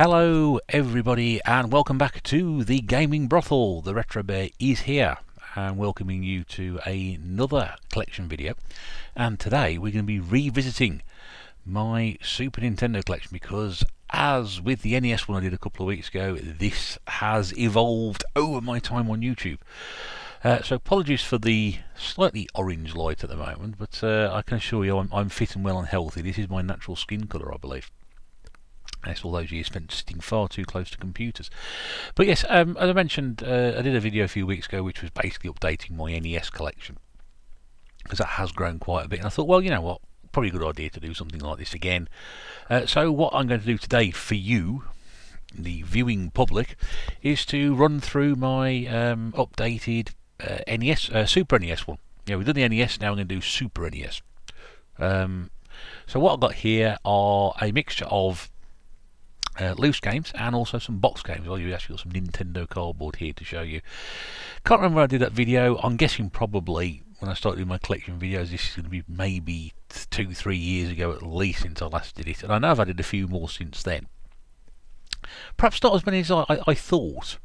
Hello everybody and welcome back to the Gaming Brothel. The Retro Bear is here and welcoming you to another collection video, and today we're going to be revisiting my Super Nintendo collection because, as with the NES one I did a couple of weeks ago, this has evolved over my time on YouTube. So apologies for the slightly orange light at the moment, but I can assure you I'm fit and well and healthy. This is my natural skin colour, I believe. It's all those years spent sitting far too close to computers. But yes, as I mentioned, I did a video a few weeks ago which was basically updating my NES collection, because that has grown quite a bit, and I thought, well, you know what, probably a good idea to do something like this again. So what I'm going to do today for you, the viewing public, is to run through my updated Super NES one. Yeah, we've done the NES, now I'm going to do Super NES. So what I've got here are a mixture of loose games and also some box games. Well, you've actually got some Nintendo cardboard here to show you. Can't remember when I did that video. I'm guessing probably when I started doing my collection videos, this is going to be maybe 2-3 years ago at least since I last did it, and I know I've added a few more since then. Perhaps not as many as I thought,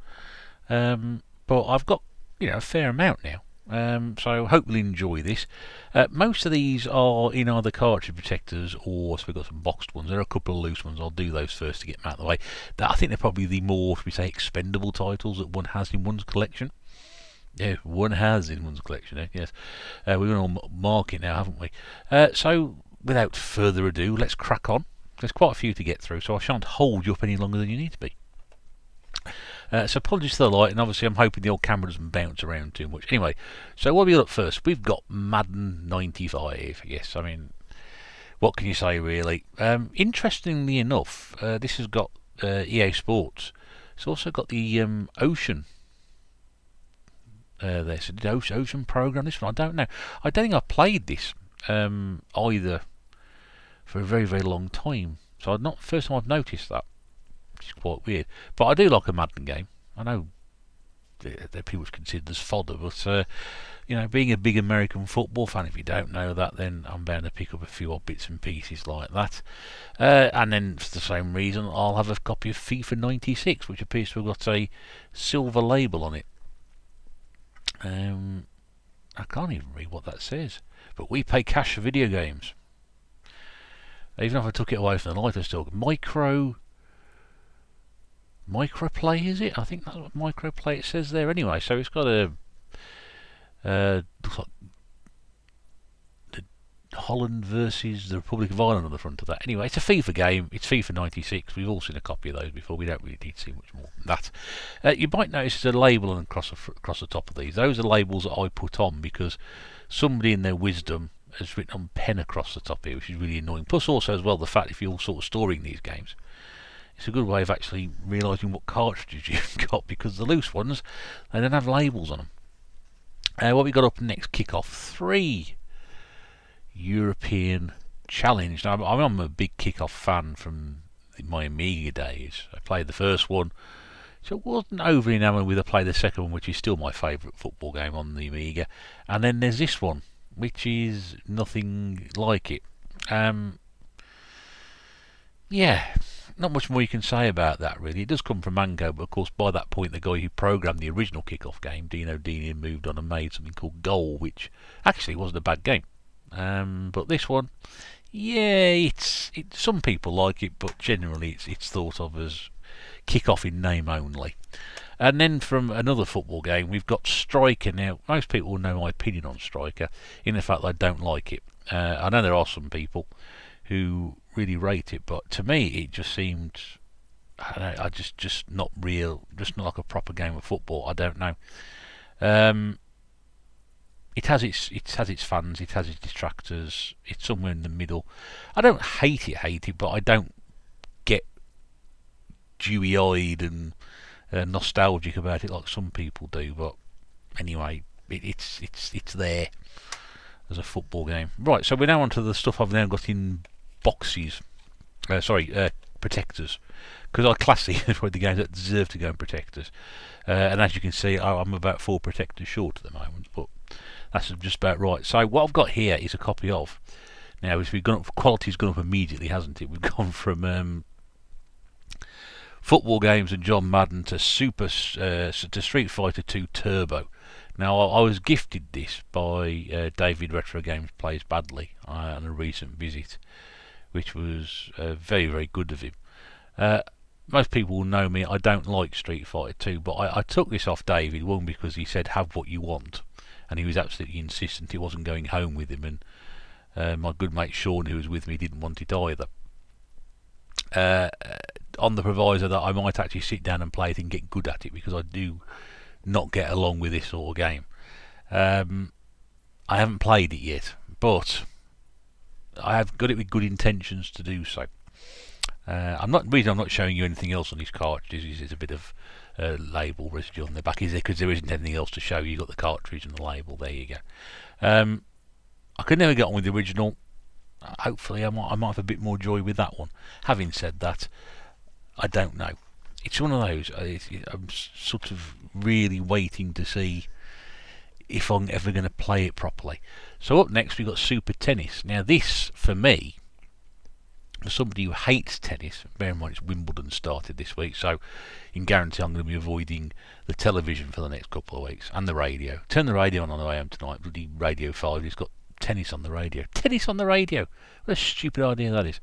but I've got, you know, a fair amount now. So hopefully enjoy this. Most of these are in either cartridge protectors or, so we've got some boxed ones. There are a couple of loose ones. I'll do those first to get them out of the way. I think they're probably the more, should we say, expendable titles that one has in one's collection. Yeah, one has in one's collection, yes. We're going to mark it now, haven't we? So without further ado, let's crack on. There's quite a few to get through, so I shan't hold you up any longer than you need to be. So apologies for the light, and obviously I'm hoping the old camera doesn't bounce around too much. Anyway, so what have we got up first? We've got Madden 95. Yes, I mean, what can you say really? Interestingly enough, this has got EA Sports. It's also got the Ocean. There's an Ocean program. This one, I don't know. I don't think I played this either for a very, very long time. So first time I've noticed that. Which is quite weird, but I do like a Madden game. I know they're people's considered as fodder, but you know, being a big American football fan, if you don't know that, then I'm bound to pick up a few odd bits and pieces like that. And then for the same reason, I'll have a copy of FIFA 96, which appears to have got a silver label on it. I can't even read what that says, but we pay cash for video games. Even if I took it away from the light, I still Microplay, is it? I think that's what Microplay it says there. Anyway, so it's got a looks like the Holland versus the Republic of Ireland on the front of that. Anyway, it's a FIFA game. It's FIFA 96. We've all seen a copy of those before. We don't really need to see much more than that. You might notice there's a label across the top of these. Those are labels that I put on because somebody in their wisdom has written on pen across the top here, which is really annoying. Plus also as well the fact if you're sort of storing these games, it's a good way of actually realising what cartridges you've got, because the loose ones, they don't have labels on them. What we got up next, Kickoff 3 European Challenge. Now, I'm a big Kickoff fan from my Amiga days. I played the first one, so I wasn't overly enamoured with. I played the second one, which is still my favourite football game on the Amiga. And then there's this one, which is nothing like it. Yeah, not much more you can say about that really. It does come from Mango, but of course by that point the guy who programmed the original Kickoff game, Dino Dini, moved on and made something called Goal, which actually wasn't a bad game. But this one, yeah, some people like it, but generally it's thought of as Kickoff in name only. And then from another football game, we've got Striker. Now, most people will know my opinion on Striker, in the fact that I don't like it. I know there are some people who really rate it, but to me it just seemed, I don't know, just not real, just not like a proper game of football. I don't know. It has its fans, it has its detractors. It's somewhere in the middle. I don't hate it, but I don't get dewy-eyed and nostalgic about it like some people do. But anyway, it's there as a football game. Right, so we're now on to the stuff I've now got in boxes. Protectors, because I class these as the games that deserve to go in protectors. And as you can see, I'm about 4 protectors short at the moment, but that's just about right. So what I've got here is a copy of. Now, as we've gone up, quality's gone up immediately, hasn't it? We've gone from football games and John Madden to to Street Fighter 2 Turbo. Now, I was gifted this by David Retro Games Plays Badly on a recent visit, which was very, very good of him. Most people will know me, I don't like Street Fighter 2, but I took this off David, one because he said have what you want, and he was absolutely insistent he wasn't going home with him, and my good mate Sean, who was with me, didn't want it either. On the proviso that I might actually sit down and play it and get good at it, because I do not get along with this sort of game. I haven't played it yet, but I have got it with good intentions to do so. I'm not showing you anything else on these cartridges. It's a bit of label residue on the back, is there? Because there isn't anything else to show. You got the cartridge and the label. There you go. I could never get on with the original. Hopefully, I might have a bit more joy with that one. Having said that, I don't know. It's one of those. I'm sort of really waiting to see if I'm ever going to play it properly. So up next we've got Super Tennis. Now this, for me, for somebody who hates tennis, bear in mind it's Wimbledon started this week, so you can guarantee I'm going to be avoiding the television for the next couple of weeks, and the radio. Turn the radio on the way home tonight, bloody Radio 5, it's got tennis on the radio. Tennis on the radio! What a stupid idea that is.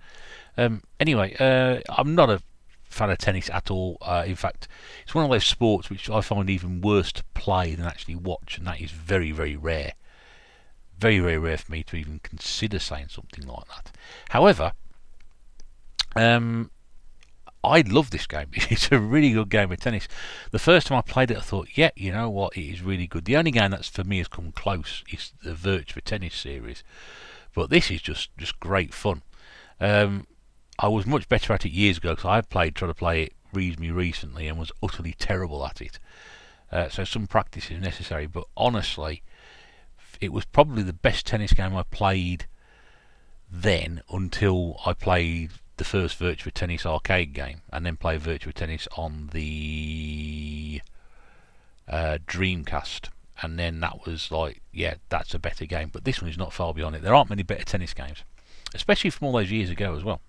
Anyway, I'm not a fan of tennis at all. In fact, it's one of those sports which I find even worse to play than actually watch, and that is very, very rare. Very, very rare for me to even consider saying something like that. However, I love this game. It's a really good game of tennis. The first time I played it, I thought, yeah, you know what, it is really good. The only game that's for me has come close is the Virtua Tennis series, but this is just great fun. I was much better at it years ago, because I tried to play it reasonably recently and was utterly terrible at it. So some practice is necessary, but honestly, it was probably the best tennis game I played then, until I played the first Virtua Tennis arcade game, and then played Virtua Tennis on the Dreamcast, and then that was like, yeah, that's a better game. But this one is not far beyond it. There aren't many better tennis games, especially from all those years ago as well.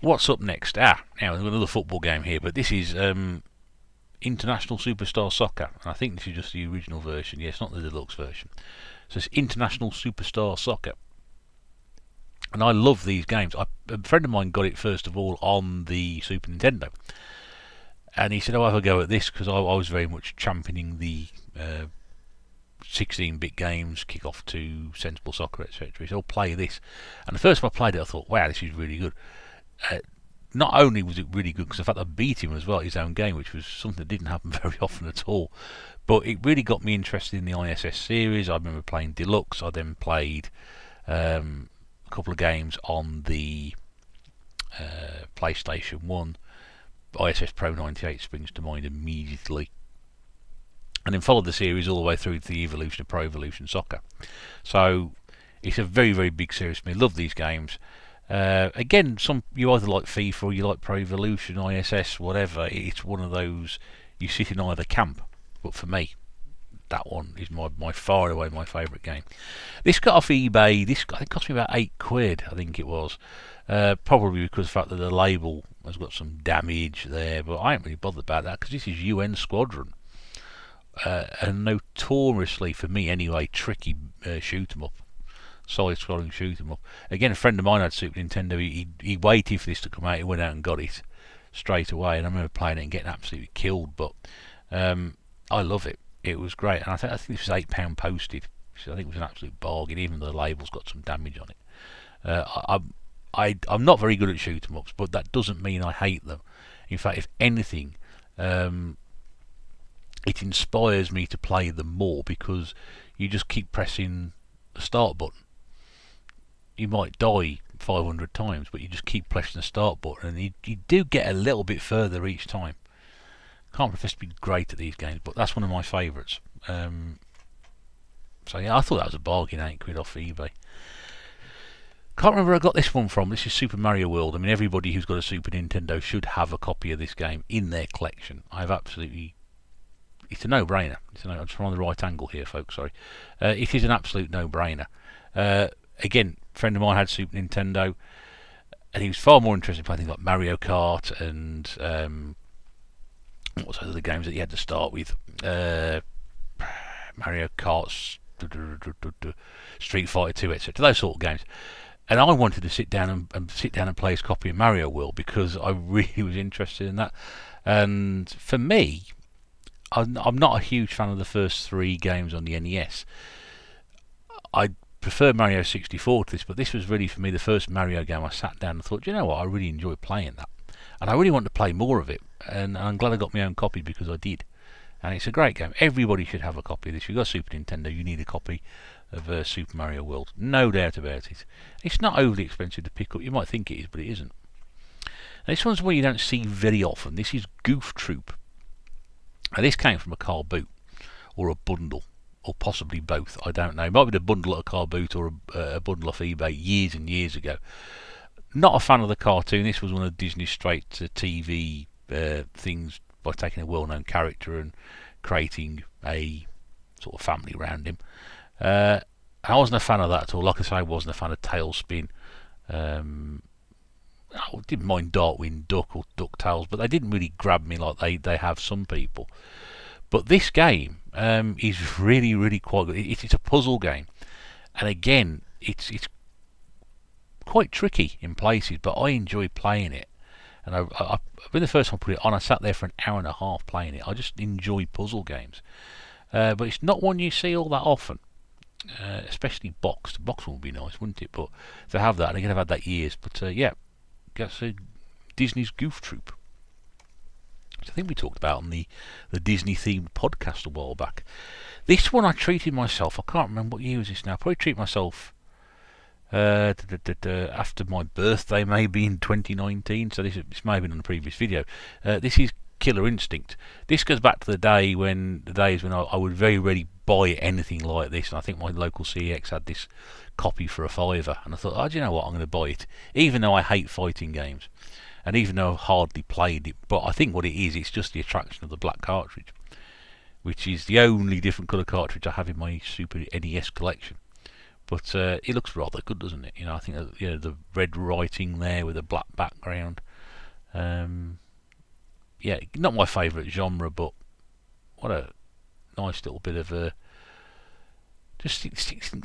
What's up next? Now there's another football game here, but this is International Superstar Soccer, and I think this is just the original version. Yeah, it's not the deluxe version. So it's International Superstar Soccer. And I love these games. A friend of mine got it first of all on the Super Nintendo, and he said, "Oh, I'll have a go at this," because I was very much championing the 16-bit games, kick off to Sensible Soccer, etc. He said, "I'll play this." And the first time I played it, I thought, "Wow, this is really good." Not only was it really good, because in fact I beat him as well at his own game, which was something that didn't happen very often at all, but it really got me interested in the ISS series. I remember playing Deluxe. I then played a couple of games on the PlayStation 1. ISS Pro 98 springs to mind immediately, and then followed the series all the way through to the evolution of Pro Evolution Soccer. So it's a very, very big series for me. Love these games. Again, you either like FIFA or you like Pro Evolution, ISS, whatever. It's one of those, you sit in either camp. But for me, that one is my far away my favourite game. This got off eBay. This I think cost me about £8, I think it was. Probably because of the fact that the label has got some damage there, but I ain't really bothered about that, because this is UN Squadron, a notoriously, for me anyway, tricky shoot 'em up. Solid scrolling shoot 'em up. Again, a friend of mine had Super Nintendo. He waited for this to come out. He went out and got it straight away, and I remember playing it and getting absolutely killed. But I love it. It was great, and I think this was £8 posted. So I think it was an absolute bargain, even though the label's got some damage on it. I'm not very good at shoot 'em ups, but that doesn't mean I hate them. In fact, if anything, it inspires me to play them more, because you just keep pressing the start button. You might die 500 times, but you just keep pressing the start button, and you do get a little bit further each time. Can't profess to be great at these games, but that's one of my favourites. So yeah, I thought that was a bargain, £8 off eBay. Can't remember where I got this one from. This is Super Mario World. I mean, everybody who's got a Super Nintendo should have a copy of this game in their collection. It's a no-brainer. I'm just on the right angle here, folks, sorry. It is an absolute no-brainer. Again, a friend of mine had Super Nintendo. and he was far more interested in playing things like Mario Kart and what was those other games that he had to start with? Mario Kart, Street Fighter 2, etc. Those sort of games. And I wanted to sit down and play his copy of Mario World because I really was interested in that. And for me, I'm not a huge fan of the first 3 games on the NES. I prefer Mario 64 to this, but this was really for me the first Mario game I sat down and thought, you know what, I really enjoyed playing that. And I really want to play more of it. And I'm glad I got my own copy because I did. And it's a great game. Everybody should have a copy of this. If you've got a Super Nintendo, you need a copy of Super Mario World. No doubt about it. It's not overly expensive to pick up. You might think it is, but it isn't. And this one's one you don't see very often. This is Goof Troop. Now, this came from a car boot or a bundle, or possibly both. I don't know. It might be a bundle at a car boot or a bundle off eBay years and years ago. Not a fan of the cartoon. This was one of Disney's straight-to-TV things by taking a well-known character and creating a sort of family around him. I wasn't a fan of that at all. Like I say, I wasn't a fan of Tailspin. I didn't mind Darkwing Duck or DuckTales, but they didn't really grab me like they have some people. But this game is really, really quite good. It's a puzzle game, and again, it's quite tricky in places, but I enjoy playing it. And when the first time I put it on, I sat there for an hour and a half playing it. I just enjoy puzzle games. But it's not one you see all that often, especially boxed. Boxed would be nice, wouldn't it? But to have that, and again, I've had that years. But yeah, that's Disney's Goof Troop. Which I think we talked about on the Disney-themed podcast a while back. This one I treated myself, I can't remember what year was this now. I probably treated myself after my birthday, maybe in 2019. So this may have been on the previous video. This is Killer Instinct. This goes back to the days when I would very rarely buy anything like this, and I think my local CEX had this copy for a £5, and I thought, oh, do you know what, I'm going to buy it, even though I hate fighting games, and even though I've hardly played it. But I think what it is, it's just the attraction of the black cartridge, which is the only different colour cartridge I have in my Super NES collection. But it looks rather good, doesn't it? You know, I think that, you know, the red writing there with a black background. Yeah, not my favourite genre, but what a nice little bit of a. Just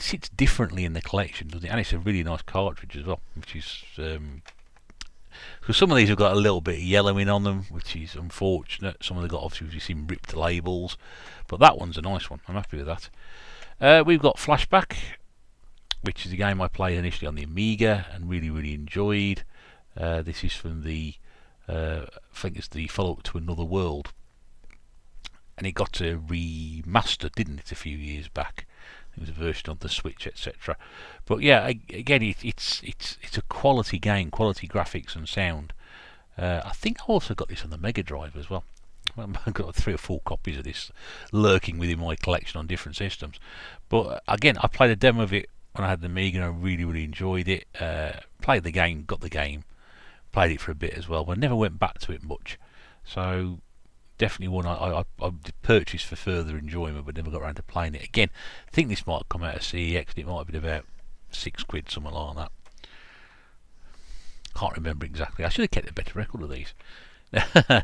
sits differently in the collection, doesn't it? And it's a really nice cartridge as well, which is. Because some of these have got a little bit of yellowing on them, which is unfortunate. Some of them got obviously seen ripped labels, but that one's a nice one. I'm happy with that. We've got Flashback, which is a game I played initially on the Amiga and really, really enjoyed. This is from the, I think it's the follow-up to Another World, and it got a remaster, didn't it, a few years back? It was a version on the Switch, etc. But yeah, again, it's a quality game, quality graphics and sound. I think I also got this on the Mega Drive as well. I've got 3 or 4 copies of this lurking within my collection on different systems. But again, I played a demo of it when I had the Amiga, and I really, really enjoyed it. Played the game, got the game, played it for a bit as well, but I never went back to it much. So definitely one I purchased for further enjoyment, but never got around to playing it again. I think this might come out of CEX, and it might have been about £6, something like that. Can't remember exactly. I should have kept a better record of these.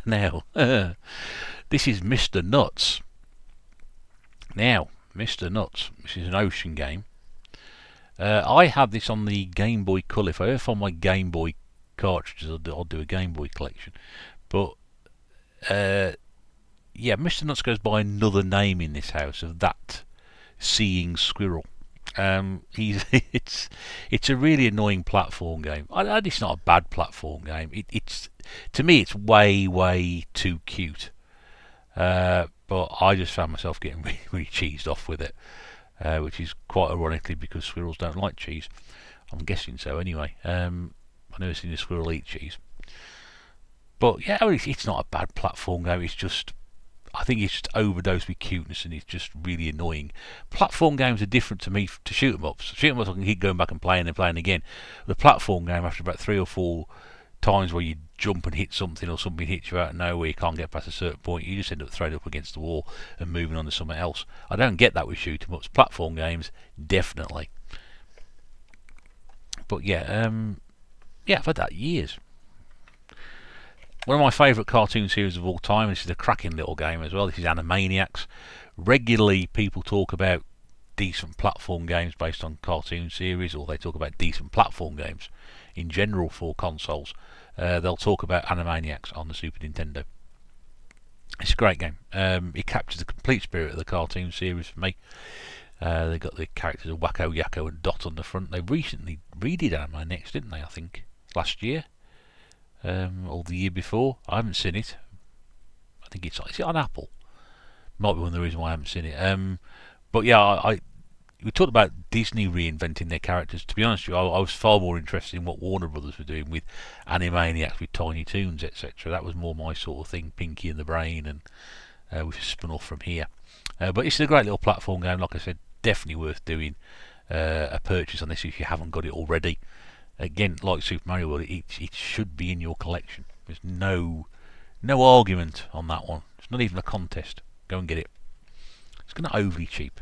Now, this is Mr. Nuts. Now, Mr. Nuts, which is an ocean game. I have this on the Game Boy Color. If I ever find my Game Boy cartridges, I'll do a Game Boy collection. But yeah, Mr. Nuts goes by another name in this house of that seeing squirrel. It's a really annoying platform game. It's not a bad platform game. It's to me, it's way too cute. But I just found myself getting really, really cheesed off with it. Which is quite ironically because squirrels don't like cheese. I'm guessing so anyway. I've never seen a squirrel eat cheese. But yeah, it's not a bad platform game. It's just, I think it's just overdosed with cuteness, and it's just really annoying. Platform games are different to me to shoot 'em ups. Shoot 'em ups I can keep going back and playing again. The platform game, after about 3 or 4 times where you jump and hit something, or something hits you out of nowhere, you can't get past a certain point, you just end up throwing up against the wall and moving on to something else. I don't get that with shoot 'em ups. Platform games, definitely. But yeah, Yeah, I've had that years. One of my favourite cartoon series of all time. This is a cracking little game as well. This is Animaniacs. Regularly, people talk about decent platform games based on cartoon series, or they talk about decent platform games in general for consoles. They'll talk about Animaniacs on the Super Nintendo. It's a great game. It captures the complete spirit of the cartoon series for me. They got the characters of Wacko, Yakko, and Dot on the front. They recently redid Animaniacs, didn't they? I think last year, or the year before. I haven't seen it. I think is it on Apple? Might be one of the reasons why I haven't seen it. But yeah, we talked about Disney reinventing their characters. To be honest with you, I was far more interested in what Warner Brothers were doing with Animaniacs, with Tiny Toons, etc. That was more my sort of thing, Pinky and the Brain, and which is spun off from here. But it's a great little platform game. Like I said, definitely worth doing a purchase on this if you haven't got it already. Again, like Super Mario World, it should be in your collection. There's no argument on that one. It's not even a contest. Go and get it. It's kind of overly cheap.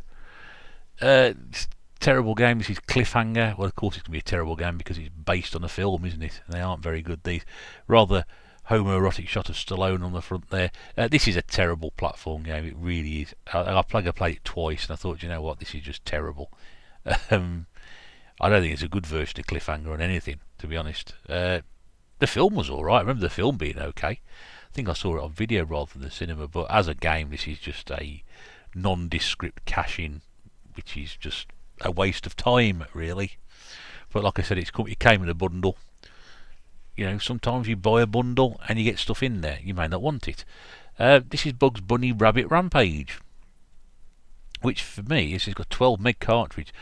It's a terrible game. This is Cliffhanger. Well, of course it's going to be a terrible game because it's based on a film, isn't it? And they aren't very good, these. Rather homoerotic shot of Stallone on the front there. This is a terrible platform game. It really is. I played it twice and I thought, you know what, this is just terrible. I don't think it's a good version of Cliffhanger on anything, to be honest. The film was alright. I remember the film being okay. I think I saw it on video rather than the cinema. But as a game, this is just a nondescript cash-in, which is just a waste of time, really. But like I said, it came in a bundle. You know, sometimes you buy a bundle and you get stuff in there. You may not want it. This is Bugs Bunny Rabbit Rampage, which for me has got 12 meg cartridge.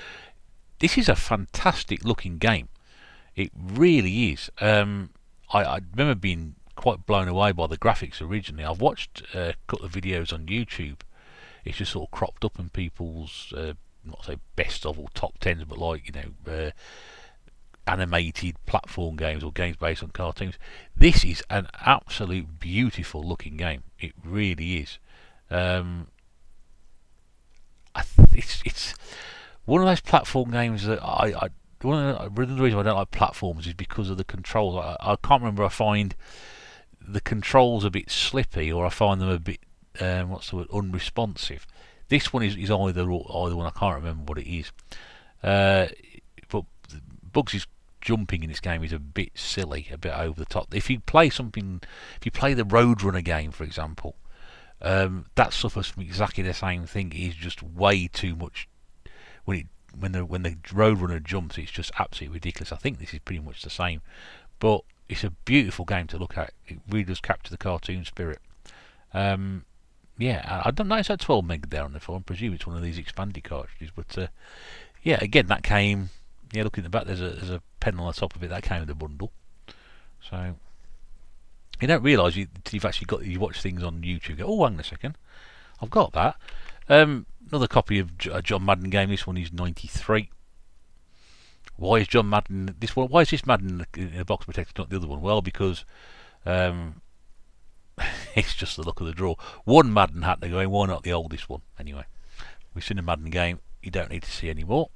This is a fantastic looking game. It really is. I remember being quite blown away by the graphics originally. I've watched a couple of videos on YouTube. It's just sort of cropped up in people's not say best of or top tens, but like, you know, animated platform games or games based on cartoons. This is an absolute beautiful looking game. It really is. It's one of those platform games that one of the reasons I don't like platforms is because of the controls. I can't remember. I find the controls a bit slippy, or I find them a bit unresponsive. This one is either one. I can't remember what it is. But Bugs' jumping in this game is a bit silly, a bit over the top. If you play the Roadrunner game, for example, that suffers from exactly the same thing. It is just way too much. When the Roadrunner jumps, it's just absolutely ridiculous. I think this is pretty much the same, but it's a beautiful game to look at. It really does capture the cartoon spirit. Yeah, I don't know. It's at 12 meg there on the phone. I presume it's one of these expanded cartridges. But yeah, again, that came. Yeah, look at the back. There's a pen on the top of it. That came with a bundle. So you don't realise you've actually you watch things on YouTube. You go, oh, hang on a second, I've got that. Another copy of a John Madden game. This one is 93. Why is John Madden this one? Why is this Madden in a box protector, not the other one? Well, because it's just the look of the draw. One Madden hat to go in, why not the oldest one? Anyway, we've seen a Madden game. You don't need to see any more.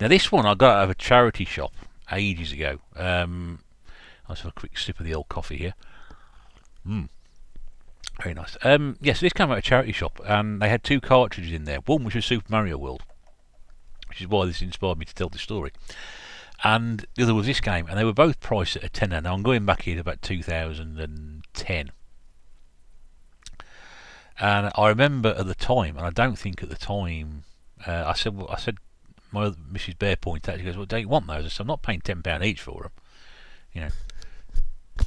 Now this one I got out of a charity shop ages ago. Let's have a quick sip of the old coffee here. Very nice. Yes, this came out of a charity shop, and they had two cartridges in there. One which was Super Mario World, which is why this inspired me to tell the story. And the other was this game, and they were both priced at a tenner. Now I'm going back here to about 2010. And I remember at the time, and I don't think at the time, I said, my Mrs. Bear pointed out, she goes, well, don't you want those? I said, I'm not paying £10 each for them. You know,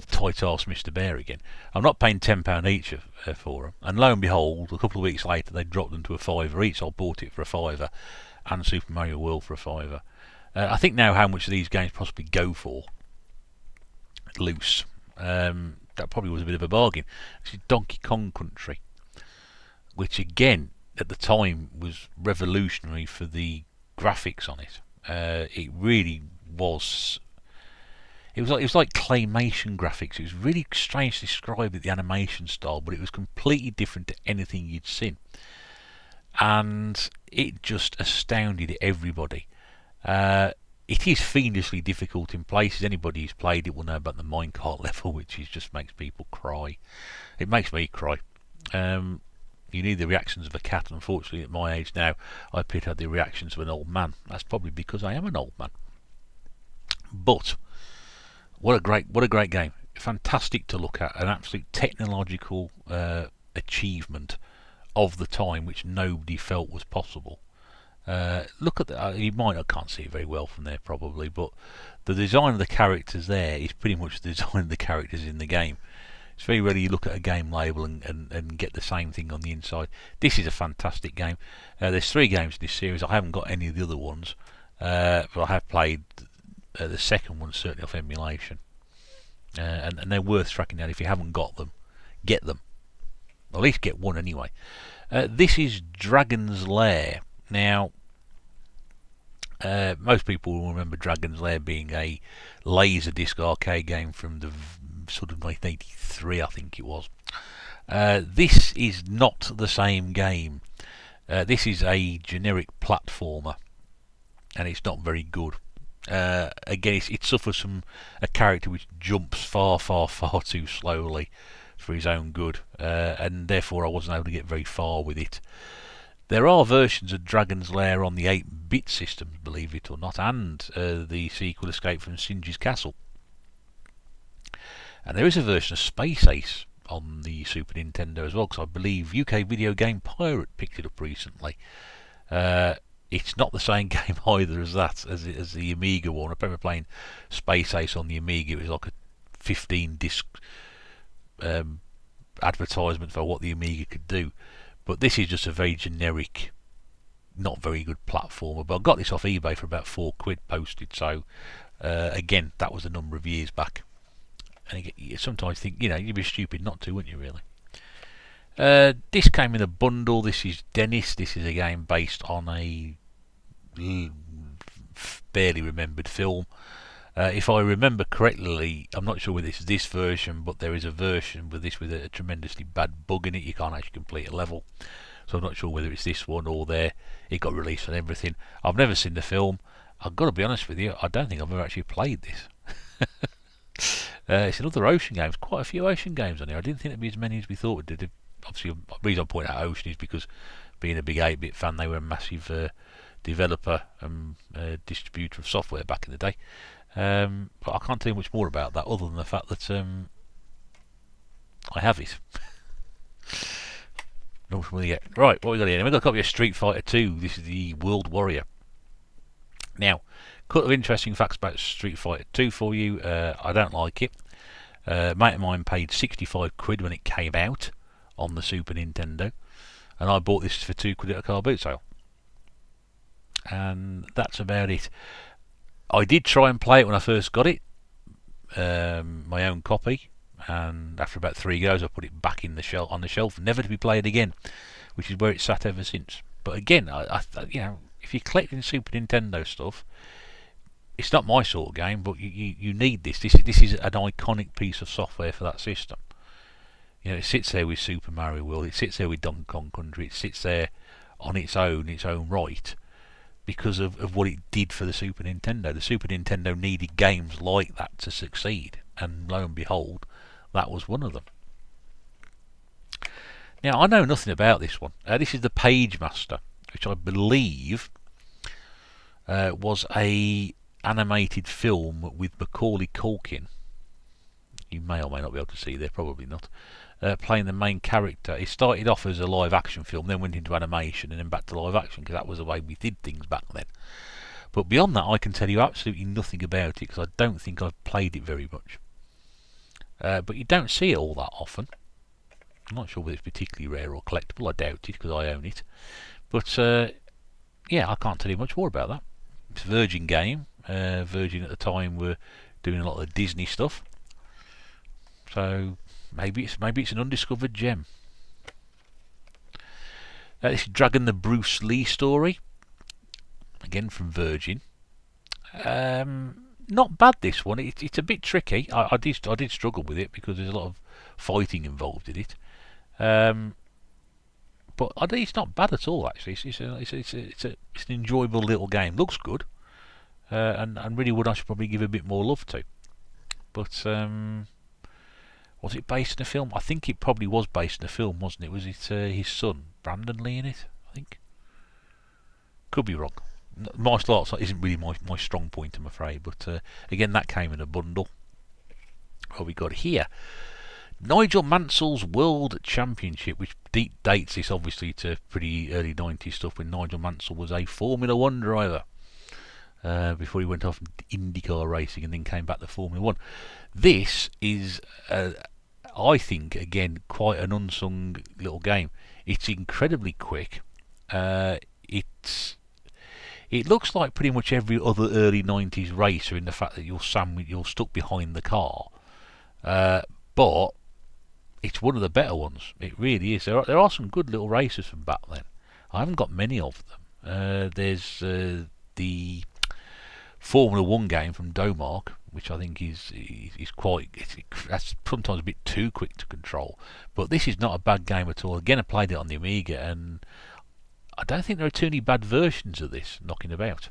tight arse Mr. Bear again. I'm not paying £10 each for them. And lo and behold, a couple of weeks later, they dropped them to a £5 each. So I bought it for a £5 and Super Mario World for a £5. I think now how much these games possibly go for, loose, that probably was a bit of a bargain. This is Donkey Kong Country, which again at the time was revolutionary for the graphics on it. It really was. It was like claymation graphics. It was really strange to describe the animation style, but it was completely different to anything you'd seen, and it just astounded everybody. It is fiendishly difficult in places. Anybody who's played it will know about the minecart level, which just makes people cry. It makes me cry. You need the reactions of a cat. Unfortunately, at my age now, I appear to have the reactions of an old man. That's probably because I am an old man. But what a great game! Fantastic to look at. An absolute technological achievement of the time, which nobody felt was possible. Look at the. I can't see it very well from there probably, but the design of the characters there is pretty much the design of the characters in the game. It's very rare you look at a game label and get the same thing on the inside. This is a fantastic game. There's 3 games in this series. I haven't got any of the other ones, but I have played the second one certainly off emulation, and they're worth tracking down. If you haven't got them, get them. At least get one anyway. This is Dragon's Lair. Now, most people will remember Dragon's Lair being a Laserdisc arcade game from the sort of 1983, I think it was. This is not the same game. This is a generic platformer, and it's not very good. Again, it suffers from a character which jumps far too slowly for his own good, and therefore I wasn't able to get very far with it. There are versions of Dragon's Lair on the 8-bit systems, believe it or not, and the sequel Escape from Singe's Castle. And there is a version of Space Ace on the Super Nintendo as well, because I believe UK Video Game Pirate picked it up recently. It's not the same game either as that, as the Amiga one. I remember playing Space Ace on the Amiga. It was like a 15-disc advertisement for what the Amiga could do. But this is just a very generic, not very good platformer. But I got this off eBay for about £4 posted. So again, that was a number of years back. And you sometimes think, you'd be stupid not to, wouldn't you, really? This came in a bundle. This is Dennis. This is a game based on a barely remembered film. If I remember correctly, I'm not sure whether it's this version, but there is a version with this with a tremendously bad bug in it. You can't actually complete a level. So I'm not sure whether it's this one or there. It got released and everything. I've never seen the film. I've got to be honest with you, I don't think I've ever actually played this. It's another Ocean game. There's quite a few Ocean games on here. I didn't think there'd be as many as we thought it did. Obviously, the reason I point out Ocean is because being a big 8-bit fan, they were a massive developer and distributor of software back in the day. But I can't tell you much more about that other than the fact that I have it. Right, what we got here? We've got a copy of Street Fighter 2. This is the World Warrior. Now, a couple of interesting facts about Street Fighter 2 for you. I don't like it. A mate of mine paid £65 when it came out on the Super Nintendo, and I bought this for £2 at a car boot sale. And that's about it. I did try and play it when I first got it, my own copy, and after about 3 goes I put it back in the on the shelf, never to be played again, which is where it's sat ever since. But again, if you're collecting Super Nintendo stuff, it's not my sort of game, but you need this. This is an iconic piece of software for that system. It sits there with Super Mario World, it sits there with Donkey Kong Country, it sits there on its own right, because of what it did for the Super Nintendo. The Super Nintendo needed games like that to succeed, and lo and behold, that was one of them. Now, I know nothing about this one. This is the Pagemaster, which I believe was a animated film with Macaulay Culkin. You may or may not be able to see there, probably not. Playing the main character. It started off as a live action film, then went into animation, and then back to live action, because that was the way we did things back then. But beyond that, I can tell you absolutely nothing about it, because I don't think I've played it very much. But you don't see it all that often. I'm not sure whether it's particularly rare or collectible. I doubt it, because I own it. But yeah, I can't tell you much more about that. It's a Virgin game. Virgin at the time were doing a lot of Disney stuff. So maybe it's an undiscovered gem. This is Dragon the Bruce Lee story, again from Virgin. Not bad, this one. It's a bit tricky. I did struggle with it because there's a lot of fighting involved in it. But it's not bad at all. Actually, it's an enjoyable little game. Looks good. and really one I should probably give a bit more love to. But was it based in a film? I think it probably was based in a film, wasn't it? Was it his son, Brandon Lee, in it? I think. Could be wrong. Martial arts isn't really my strong point, I'm afraid. But again, that came in a bundle. What we got here? Nigel Mansell's World Championship, which dates this obviously to pretty early 90s stuff when Nigel Mansell was a Formula 1 driver. Before he went off IndyCar racing and then came back to Formula 1. This is, I think, again, quite an unsung little game. It's incredibly quick. It looks like pretty much every other early 90s racer in the fact that you're stuck behind the car. But it's one of the better ones. It really is. There are some good little racers from back then. I haven't got many of them. There's the Formula 1 game from Denmark, which I think is that's sometimes a bit too quick to control. But this is not a bad game at all. Again, I played it on the Amiga, and I don't think there are too many bad versions of this knocking about.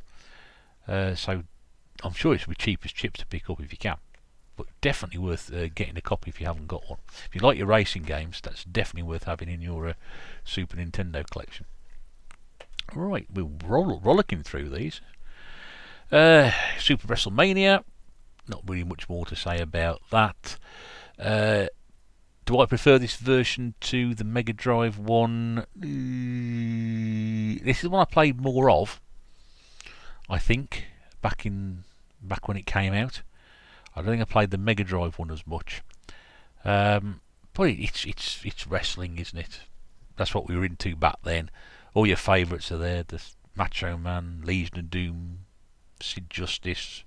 So I'm sure it's the cheapest chips to pick up if you can. But definitely worth getting a copy if you haven't got one. If you like your racing games, that's definitely worth having in your Super Nintendo collection. Right, we're rollicking through these. Super Wrestlemania, not really much more to say about that. Do I prefer this version to the Mega Drive one? This is one I played more of, I think, back when it came out. I don't think I played the Mega Drive one as much. But it's wrestling, isn't it? That's what we were into back then. All your favourites are there. The Macho Man, Legion of Doom, Sid Justice,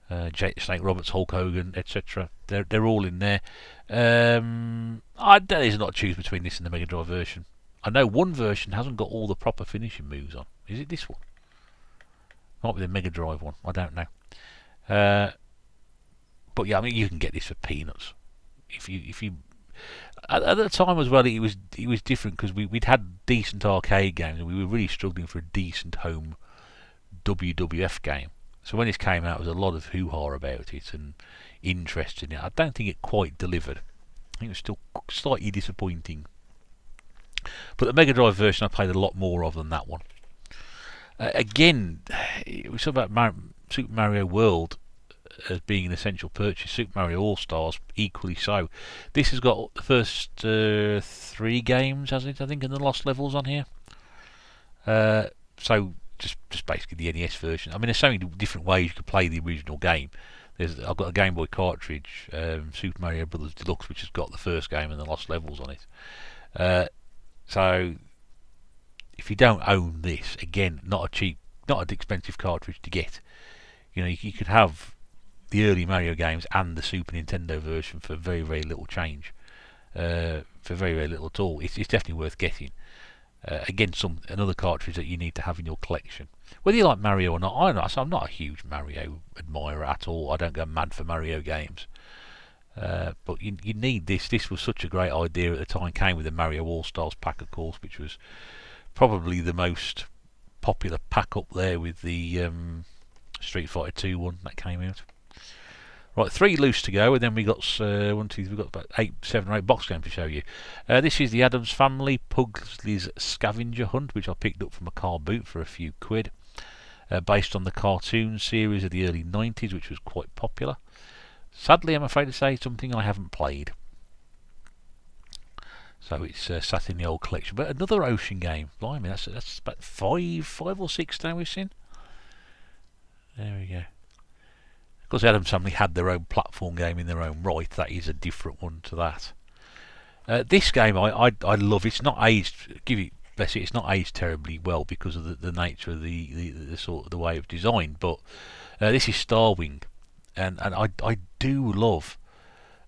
Snake Roberts, Hulk Hogan, etc. They're all in there. There's not a choose between this and the Mega Drive version. I know one version hasn't got all the proper finishing moves on. Is it this one? Might be the Mega Drive one. I don't know. But yeah, I mean, you can get this for peanuts. If you at the time as well, it was different because we'd had decent arcade games and we were really struggling for a decent home WWF game. So when this came out, there was a lot of hoo-ha about it and interest in it. I don't think it quite delivered. I think it was still slightly disappointing. But the Mega Drive version I played a lot more of than that one. Again, it was about Super Mario World as being an essential purchase. Super Mario All-Stars equally so. This has got the first 3 games, has it? I think, in the Lost Levels on here. So just basically the NES version. I mean, there's so many different ways you could play the original game. I've got a Game Boy cartridge, Super Mario Brothers Deluxe, which has got the first game and the Lost Levels on it. So if you don't own this, again, not an expensive cartridge to get. You know, you could have the early Mario games and the Super Nintendo version for very, very little change. For very, very little at all. It's definitely worth getting. Again, another cartridge that you need to have in your collection. Whether you like Mario or not, I'm not a huge Mario admirer at all. I don't go mad for Mario games. But you need this. This was such a great idea at the time. Came with the Mario All-Stars pack, of course, which was probably the most popular pack up there with the Street Fighter 2 one that came out. Right, 3 loose to go, and then we've got about 7 or 8 box games to show you. This is the Addams Family Pugsley's Scavenger Hunt, which I picked up from a car boot for a few quid. Based on the cartoon series of the early 90s, which was quite popular. Sadly, I'm afraid to say, something I haven't played. So it's sat in the old collection. But another ocean game. Blimey, that's about 5 or 6 now we've seen. There we go. Of course, the Addams Family had their own platform game in their own right. That is a different one to that. This game I love. It's not aged. Bless it. It's not aged terribly well because of the nature of the sort of the way of design. But this is Starwing, and I do love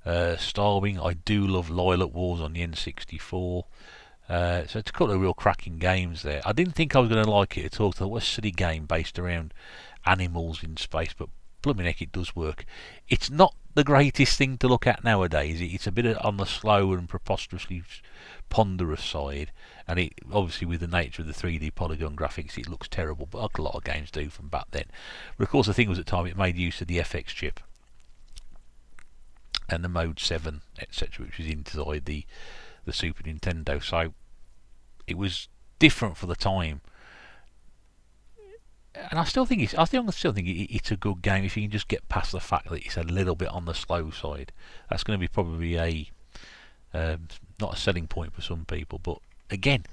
Starwing. I do love Lilac Wars on the N64. So it's a couple of real cracking games there. I didn't think I was going to like it at all. So it was a silly game based around animals in space, but blooming heck, it does work. It's not the greatest thing to look at nowadays. It's a bit on the slow and preposterously ponderous side, and it obviously, with the nature of the 3D polygon graphics, it looks terrible, but like a lot of games do from back then. But of course, the thing was, at the time, it made use of the FX chip and the Mode 7, etc., which was inside the Super Nintendo, so it was different for the time. And I still think it's a good game if you can just get past the fact that it's a little bit on the slow side. That's going to be probably a not a selling point for some people, but again,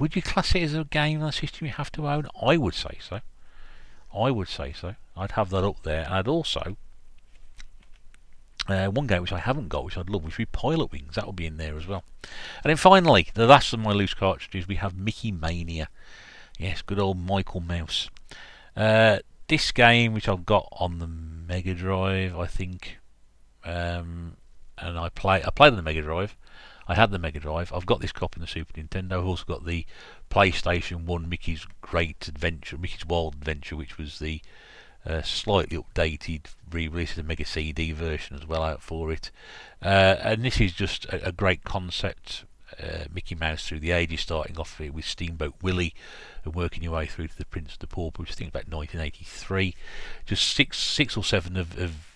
would you class it as a game on a system you have to own? I would say so. I'd have that up there, and I'd also one game which I haven't got, which I'd love, which would be Pilot Wings. That would be in there as well. And then finally, the last of my loose cartridges, we have Mickey Mania. Yes, good old Michael Mouse. This game, which I've got on the Mega Drive, I think, and I played on the Mega Drive. I had the Mega Drive. I've got this copy on the Super Nintendo. I've also got the PlayStation 1 Mickey's Wild Adventure, which was the slightly updated re-release of the Mega CD version as well out for it. And this is just a great concept. Mickey Mouse through the ages, starting off with Steamboat Willie and working your way through to the Prince of the Pauper, which I think about 1983. Just six or seven of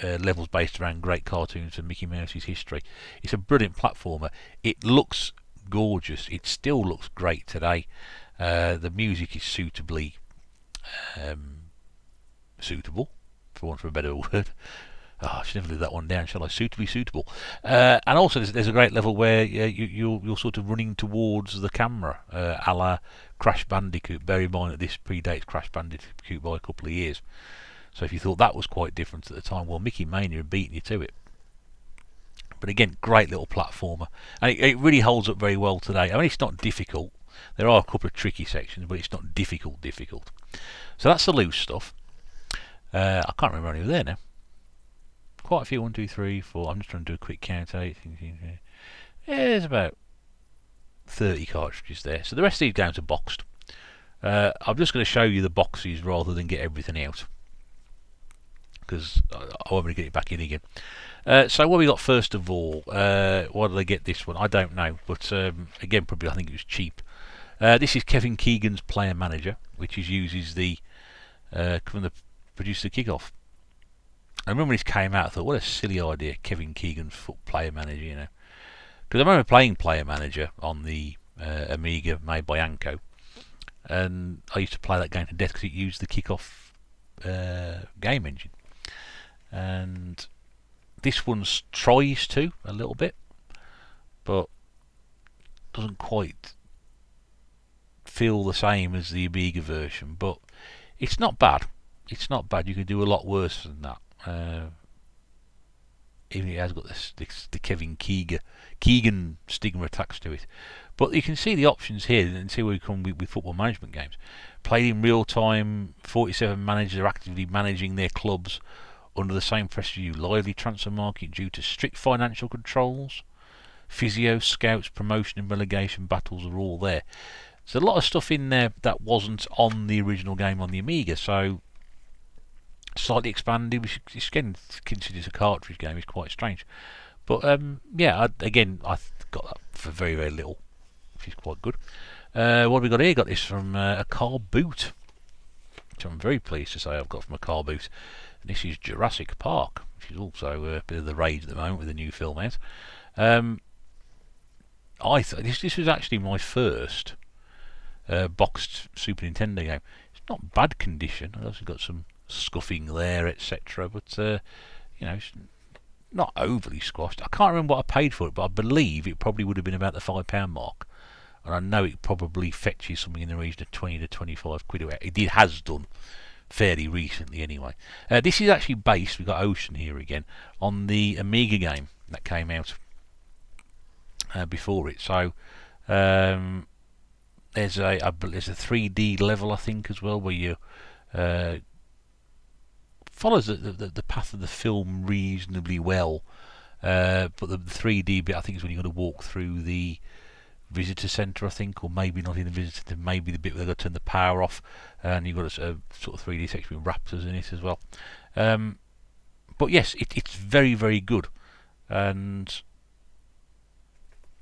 levels based around great cartoons from Mickey Mouse's history. It's a brilliant platformer. It looks gorgeous. It still looks great today. The music is suitably suitable, for want of a better word. I should never leave that one down, shall I? Suitably suitable. And also, there's a great level where you're sort of running towards the camera, a la Crash Bandicoot. Bear in mind that this predates Crash Bandicoot by a couple of years. So if you thought that was quite different at the time, well, Mickey Mania had beaten you to it. But again, great little platformer. And it really holds up very well today. I mean, it's not difficult. There are a couple of tricky sections, but it's not difficult. So that's the loose stuff. I can't remember any of there now. Quite a few. 1, 2, 3, 4. I'm just trying to do a quick count. 8. Yeah, there's about 30 cartridges there. So the rest of these games are boxed. I'm just going to show you the boxes rather than get everything out, because I want to get it back in again. So what we got first of all? Why did I get this one? I don't know, but again, probably I think it was cheap. This is Kevin Keegan's Player Manager, which uses the from the producer Kickoff. I remember when this came out, I thought, what a silly idea, Kevin Keegan's Player Manager, you know. Because I remember playing Player Manager on the Amiga made by Anko, and I used to play that game to death because it used the Kickoff game engine. And this one tries to a little bit, but doesn't quite feel the same as the Amiga version. But it's not bad. You can do a lot worse than that. Even it has got the Kevin Keegan stigma attached to it. But you can see the options here and see where we come with football management games. Played in real time, 47 managers are actively managing their clubs under the same pressure you. Lively transfer market due to strict financial controls. Physio, scouts, promotion and relegation battles are all there. There's a lot of stuff in there that wasn't on the original game on the Amiga, so slightly expanded, which again considers a cartridge game, is quite strange. But yeah, I got that for very, very little, which is quite good. What have we got here? Got this from a car boot, which I'm very pleased to say I've got from a car boot. And this is Jurassic Park, which is also a bit of the rage at the moment with the new film out. I thought this was actually my first boxed Super Nintendo game. It's not bad condition. I've also got some scuffing there, etc. But you know, it's not overly squashed. I can't remember what I paid for it, but I believe it probably would have been about the £5 mark. And I know it probably fetches something in the region of 20 to 25 quid. It has done fairly recently anyway. This is actually based, we've got Ocean here again, on the Amiga game that came out before it. So there's a 3D level, I think, as well, where you follows the path of the film reasonably well, but the 3D bit, I think, is when you've got to walk through the visitor centre, I think, or maybe not in the visitor centre, maybe the bit where they've got to turn the power off, and you've got a sort of 3D section with raptors in it as well. But yes, it's very, very good, and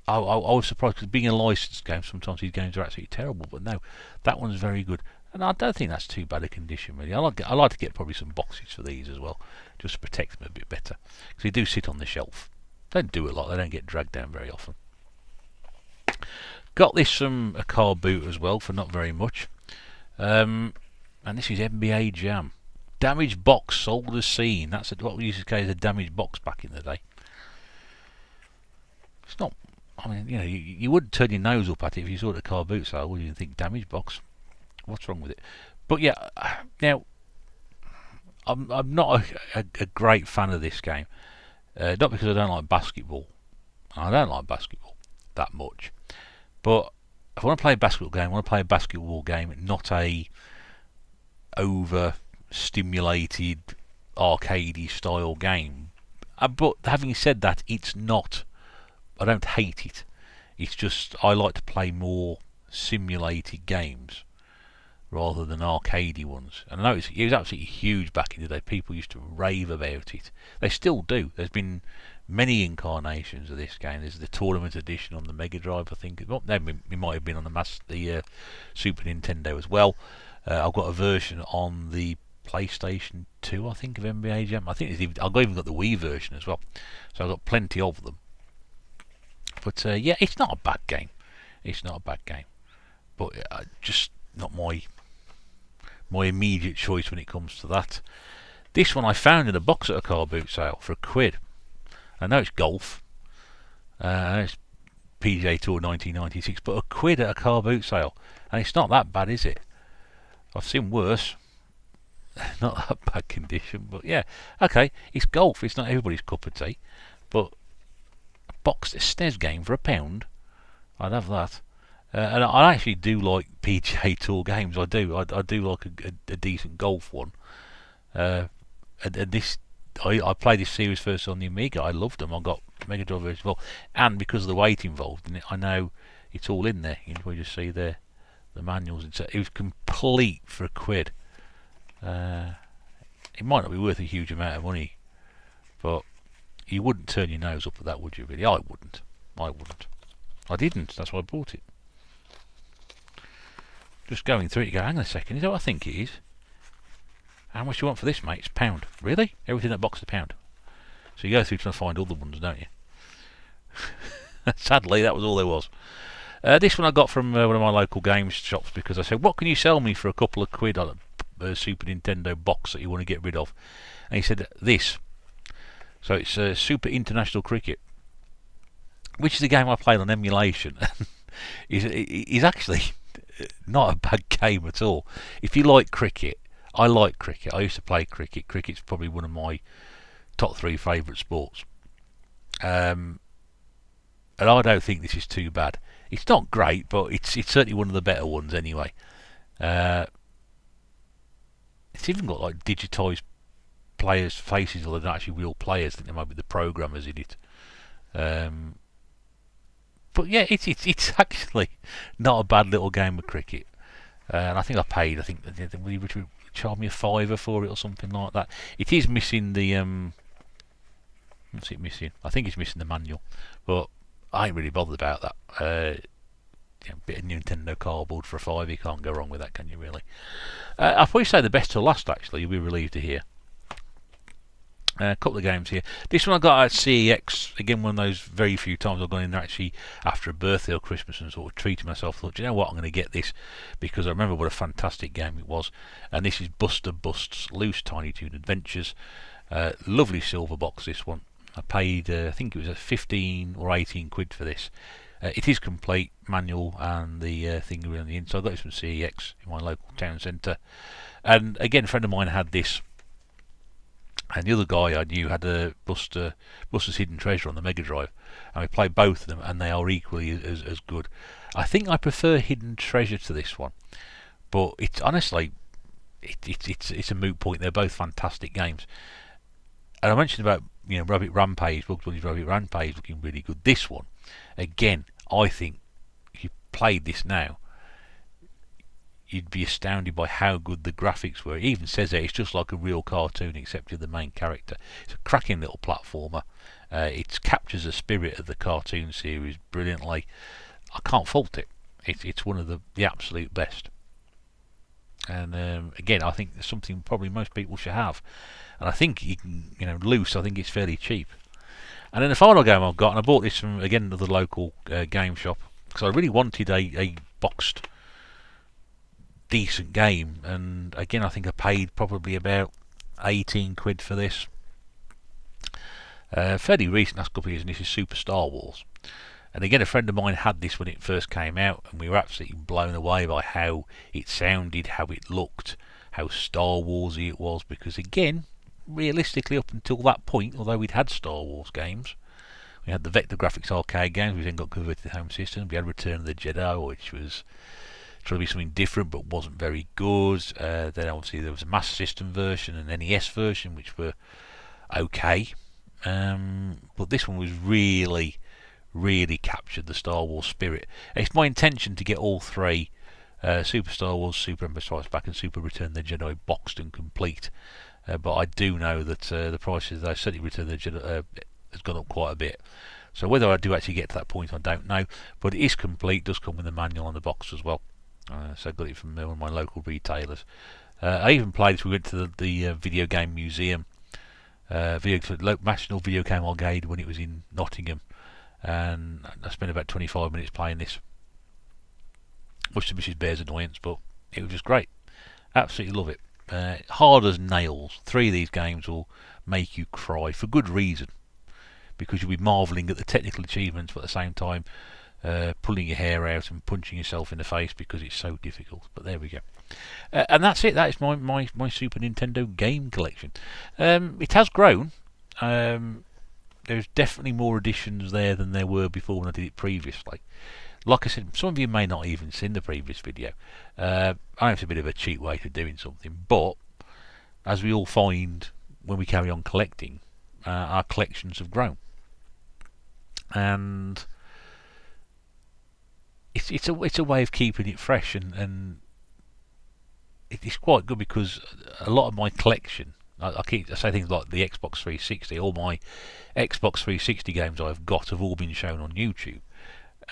I was surprised because being a licensed game, sometimes these games are absolutely terrible, but no, that one's very good, and I don't think that's too bad a condition really. I like to get probably some boxes for these as well, just to protect them a bit better, because they do sit on the shelf. They don't do it a lot. They don't get dragged down very often. Got this from a car boot as well for not very much, and this is NBA Jam. Damaged box sold as seen. That's what we used to say as a damaged box back in the day. It's not. I mean, you know, you wouldn't turn your nose up at it if you saw it at a car boot sale, would you? Think damaged box? What's wrong with it? But yeah, now I'm not a great fan of this game. Not because I don't like basketball. I don't like basketball that much. But if I want to play a basketball game, I want to play a basketball game, not a over-stimulated arcadey style game. But having said that, it's not. I don't hate it. It's just I like to play more simulated games rather than arcadey ones. And I know it was absolutely huge back in the day. People used to rave about it. They still do. There's been many incarnations of this game. There's the tournament edition on the Mega Drive, I think. Well, it might have been on the Super Nintendo as well. I've got a version on the PlayStation 2, I think, of NBA Jam. I think I've even got the Wii version as well. So I've got plenty of them. But yeah, it's not a bad game. It's not a bad game. But just not my immediate choice when it comes to that. This one I found in a box at a car boot sale for £1. I know it's golf. It's Pga Tour 1996, but £1 at a car boot sale, and it's not that bad, is it? I've seen worse. Not that bad condition, but yeah, okay. It's golf. It's not everybody's cup of tea, but a boxed SNES game for £1, I'd have that. And I actually do like Pga Tour games. I do. I do like a decent golf one. And this, I played this series first on the Amiga. I loved them. I got Mega Drive version as well, and because of the weight involved in it, I know it's all in there. You can just see there the manuals. It was complete for £1. It might not be worth a huge amount of money, but you wouldn't turn your nose up at that, would you? Really, I wouldn't. I didn't. That's why I bought it. Just going through it, you go, hang on a second, is that what I think it is? How much do you want for this, mate? It's £1. Really? Everything in that box is £1. So you go through trying to find other ones, don't you? Sadly, that was all there was. This one I got from one of my local games shops because I said, what can you sell me for a couple of quid on a Super Nintendo box that you want to get rid of? And he said, this. So it's Super Cricket, which is a game I played on emulation. Is actually not a bad game at all. If you like cricket, I like cricket. I used to play cricket. Cricket's probably one of my top 3 favourite sports. And I don't think this is too bad. It's not great, but it's certainly one of the better ones anyway. It's even got like digitised players' faces, or they're not actually real players. I think there might be the programmers in it. But yeah, it's actually not a bad little game of cricket. And I think I paid. I think we charged me £5 for it or something like that. It is missing the what's it missing? I think it's missing the manual, but I ain't really bothered about that. Bit of Nintendo cardboard for £5. You can't go wrong with that, can you? Really? I'll probably say the best till last. Actually, you'll be relieved to hear. A couple of games here. This one I got at CEX. Again, one of those very few times I've gone in there actually after a birthday or Christmas and sort of treated myself. Thought, do you know what, I'm going to get this because I remember what a fantastic game it was. And this is Buster Bust's Loose Tiny Toon Adventures. Lovely silver box, this one. I paid, I think it was 15 or 18 quid for this. It is complete, manual and the thing around the inside. I got this from CEX in my local town centre. And again, a friend of mine had this. And the other guy I knew had a Buster's Hidden Treasure on the Mega Drive, and we played both of them, and they are equally as good. I think I prefer Hidden Treasure to this one, but it's honestly, it's a moot point. They're both fantastic games. And I mentioned about Rabbit Rampage, Bugs Bunny's Rabbit Rampage looking really good. This one, again, I think played this now, you'd be astounded by how good the graphics were. It even says that it's just like a real cartoon except you're the main character. It's a cracking little platformer. It captures the spirit of the cartoon series brilliantly. I can't fault it. It's one of the absolute best. And again, I think it's something probably most people should have. And I think you can, loose. I think it's fairly cheap. And then the final game I've got, and I bought this from again another local game shop because I really wanted a boxed decent game. And again, I think I paid probably about 18 quid for this. Fairly recent, last couple of years, and this is Super Star Wars. And again, a friend of mine had this when it first came out, and we were absolutely blown away by how it sounded, how it looked, how Star Warsy it was. Because again, realistically, up until that point, although we'd had Star Wars games, we had the Vector Graphics arcade games, which then got converted to home systems. We had Return of the Jedi, which was trying to be something different but wasn't very good. Then obviously there was a Master System version and NES version, which were okay. But this one was really captured the Star Wars spirit. It's my intention to get all three, Super Star Wars, Super Empire Strikes Back and Super Return of the Jedi, boxed and complete. But I do know that the prices, though, certainly Return of the Jedi has gone up quite a bit. So whether I do actually get to that point, I don't know. But it is complete, does come with a manual on the box as well. So I got it from one of my local retailers. I even played this. We went to the video game museum, National Video Game Arcade, when it was in Nottingham. And I spent about 25 minutes playing this, much to Mrs. Bear's annoyance, but it was just great. Absolutely love it. Hard as nails. 3 of these games will make you cry for good reason, because you'll be marvelling at the technical achievements, but at the same time pulling your hair out and punching yourself in the face because it's so difficult. But there we go. And that's it. That is my Super Nintendo game collection. It has grown. There's definitely more editions there than there were before when I did it previously. Like I said, some of you may not even seen the previous video. I know it's a bit of a cheap way to doing something, but as we all find when we carry on collecting, our collections have grown. And it's a way of keeping it fresh, and it's quite good because a lot of my collection, I say things like the Xbox 360. All my Xbox 360 games I've got have all been shown on YouTube,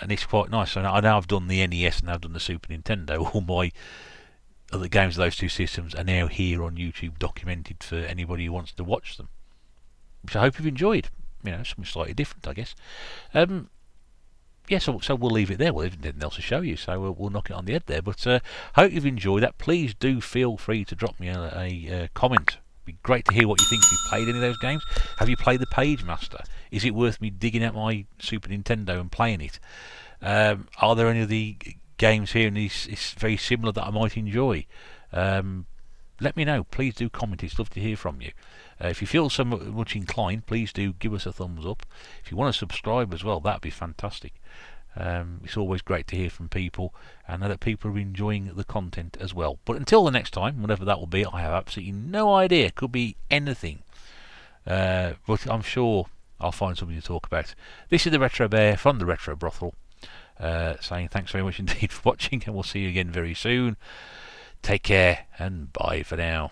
and it's quite nice. So I now I've done the NES and I've done the Super Nintendo. All my other games of those two systems are now here on YouTube, documented for anybody who wants to watch them. Which I hope you've enjoyed. Something slightly different, I guess. So we'll leave it there. Well, there's nothing else to show you, so we'll knock it on the head there. But hope you've enjoyed that. Please do feel free to drop me a comment. It'd be great to hear what you think. Have you played any of those games? Have you played the Pagemaster? Is it worth me digging out my Super Nintendo and playing it? Are there any of the games here and it's very similar that I might enjoy? Let me know. Please do comment. It's lovely to hear from you. If you feel so much inclined, please do give us a thumbs up. If you want to subscribe as well, that'd be fantastic. It's always great to hear from people and know that people are enjoying the content as well. But until the next time, whatever that will be, I have absolutely no idea. Could be anything. But I'm sure I'll find something to talk about. This is the Retro Bear from the Retro Brothel, saying thanks very much indeed for watching, and we'll see you again very soon. Take care and bye for now.